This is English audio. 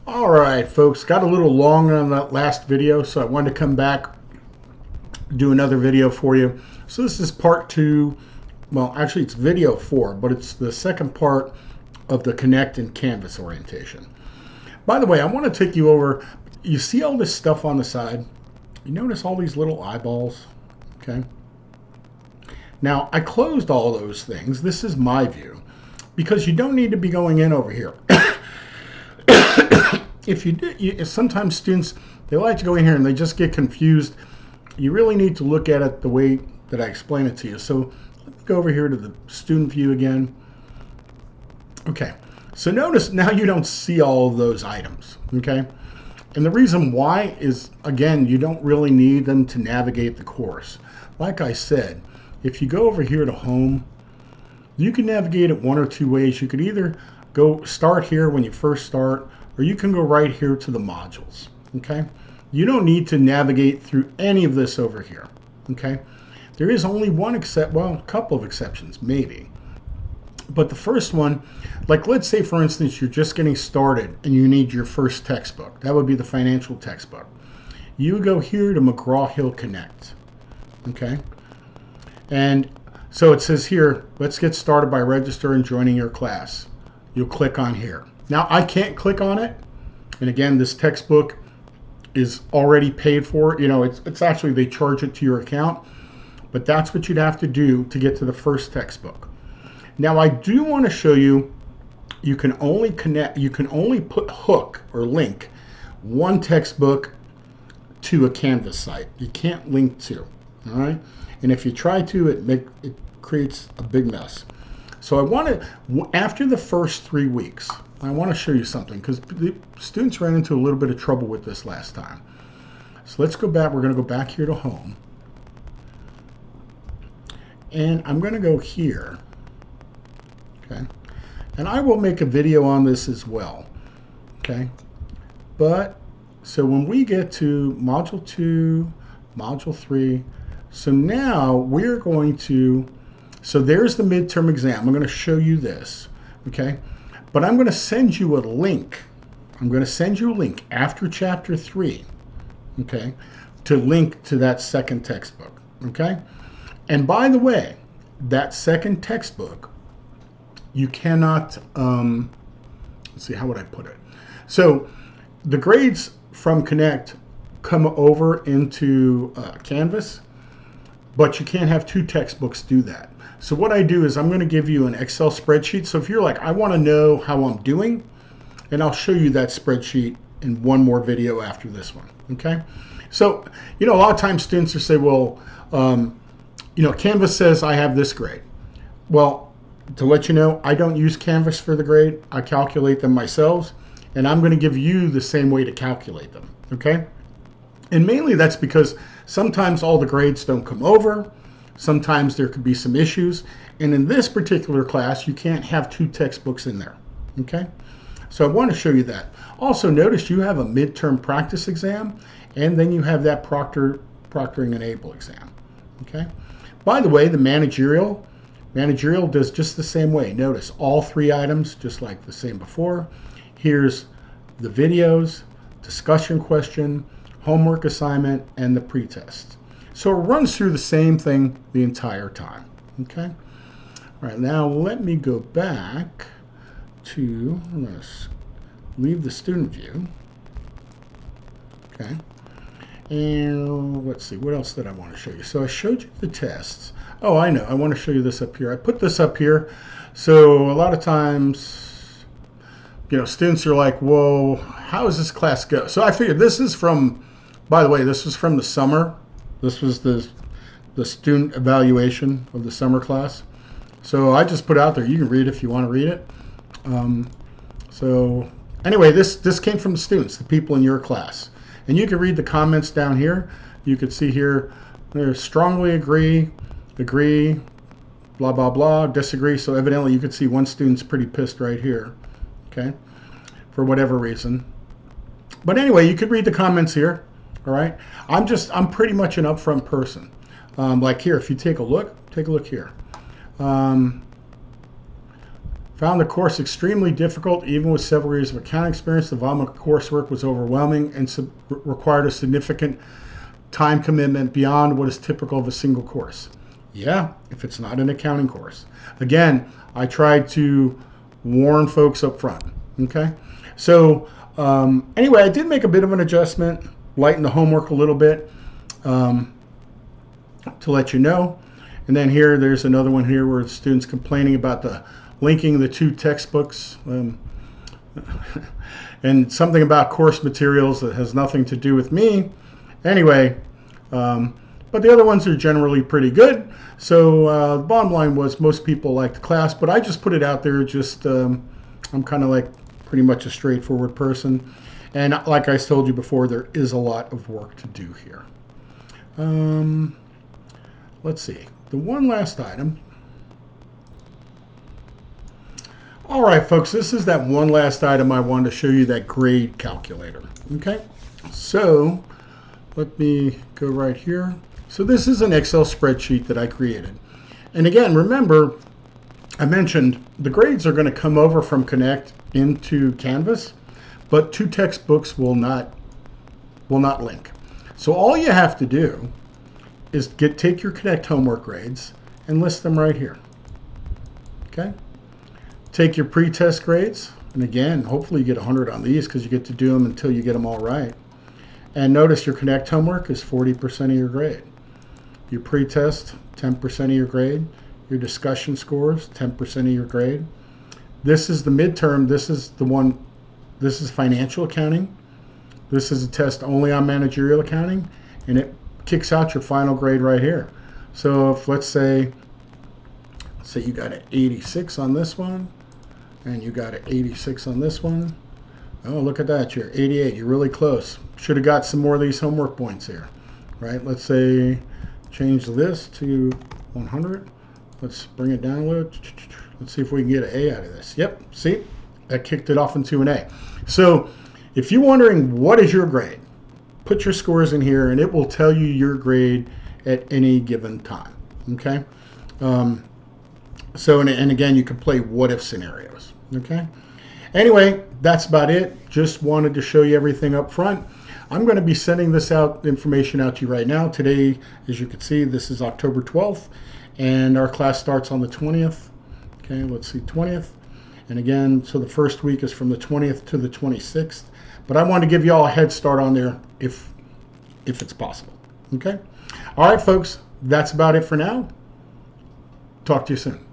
All right, folks, got a little long on that last video, so I wanted to come back, do another video for you. So this is part two. Well, actually, it's video 4, but it's the second part of the Connect and Canvas orientation. By the way, I want to take you over. You see all this stuff on the side? You notice all these little eyeballs? Okay. Now, I closed all those things. This is my view, because you don't need to be going in over here. If you do, sometimes students, they like to go in here and they just get confused. You really need to look at it the way that I explain it to you. So let me go over here to the student view again. Okay, so notice now you don't see all of those items, okay? And the reason why is, again, you don't really need them to navigate the course. Like I said, if you go over here to home, you can navigate it one or two ways. You could either go start here when you first start, or you can go right here to the modules, okay? You don't need to navigate through any of this over here, okay? There is only one well, a couple of exceptions, maybe. But the first one, like let's say for instance, you're just getting started and you need your first textbook. That would be the financial textbook. You go here to McGraw-Hill Connect, okay? And so it says here, let's get started by registering and joining your class. You'll click on here. Now I can't click on it. And again, this textbook is already paid for. You know, it's actually, they charge it to your account, but that's what you'd have to do to get to the first textbook. Now I do want to show you, you can only put hook or link one textbook to a Canvas site. You can't link two, all right? And if you try to, it creates a big mess. So I want to, after the first 3 weeks, I want to show you something because the students ran into a little bit of trouble with this last time. So let's go back. We're going to go back here to home. And I'm going to go here. Okay. And I will make a video on this as well. Okay. But so when we get to module 2, module 3, so now we're going to, so there's the midterm exam. I'm going to show you this. Okay. But I'm going to send you a link. I'm going to send you a link after chapter 3, okay, to link to that second textbook, okay? And by the way, that second textbook, you cannot, let's see, how would I put it? So the grades from Connect come over into Canvas, but you can't have 2 textbooks do that. So what I do is I'm going to give you an Excel spreadsheet. So if you're like, I want to know how I'm doing, and I'll show you that spreadsheet in one more video after this one, okay? So, you know, a lot of times students will say, well, you know, Canvas says I have this grade. Well, to let you know, I don't use Canvas for the grade. I calculate them myself, and I'm going to give you the same way to calculate them, okay? And mainly that's because sometimes all the grades don't come over. Sometimes there could be some issues. And in this particular class, you can't have 2 textbooks in there, okay? So I want to show you that. Also notice you have a midterm practice exam, and then you have that proctoring and able exam, okay? By the way, the managerial does just the same way. Notice all 3 items, just like the same before. Here's the videos, discussion question, homework assignment, and the pretest. So it runs through the same thing the entire time, okay? All right, now let me go back to, I'm going to leave the student view, okay? And let's see, what else did I want to show you? So I showed you the tests. Oh, I know, I want to show you this up here. I put this up here. So a lot of times, you know, students are like, whoa, how does this class go? So I figured this is from, by the way, this was from the summer. This was the student evaluation of the summer class. So I just put it out there. You can read it if you want to read it. So anyway, this came from the students, the people in your class. And you can read the comments down here. You could see here, there's strongly agree, blah, blah, blah, disagree. So evidently you could see one student's pretty pissed right here, okay, for whatever reason. But anyway, you could read the comments here. All right, I'm pretty much an upfront person. Like here, if you take a look here. Found Found the course extremely difficult. Even with several years of accounting experience, the volume of coursework was overwhelming and required a significant time commitment beyond what is typical of a single course. Yeah, if it's not an accounting course. Again, I tried to warn folks up front. Okay, so anyway, I did make a bit of an adjustment, lighten the homework a little bit to let you know. And then here, there's another one here where the students complaining about the linking the two textbooks and something about course materials that has nothing to do with me. Anyway, but the other ones are generally pretty good. So the bottom line was most people liked the class, but I just put it out there. Just I'm kind of like pretty much a straightforward person. And like I told you before, there is a lot of work to do here. Let's see. The one last item. All right, folks, this is that one last item I wanted to show you, that grade calculator. Okay, so let me go right here. So this is an Excel spreadsheet that I created. And again, remember, I mentioned the grades are going to come over from Connect into Canvas, but two textbooks will not link. So all you have to do is take your Connect homework grades and list them right here. Okay. Take your pre-test grades, and again, hopefully you get 100 on these because you get to do them until you get them all right. And notice your Connect homework is 40% of your grade. Your pre-test, 10% of your grade. Your discussion scores, 10% of your grade. This is the midterm. This is the one. This is financial accounting. This is a test only on managerial accounting, and it kicks out your final grade right here. So if let's say you got an 86 on this one, and you got an 86 on this one. Oh, look at that, you're 88, you're really close. Should have got some more of these homework points here, right? Let's say, change this to 100. Let's bring it down a little. Let's see if we can get an A out of this. Yep, see, that kicked it off into an A. So if you're wondering what is your grade, put your scores in here and it will tell you your grade at any given time, okay? So, and again, you can play what if scenarios, okay? Anyway, that's about it. Just wanted to show you everything up front. I'm going to be sending this information out to you right now. Today, as you can see, this is October 12th, and our class starts on the 20th. Okay, let's see, 20th. And again, so the first week is from the 20th to the 26th. But I want to give you all a head start on there if it's possible, okay? All right, folks, that's about it for now. Talk to you soon.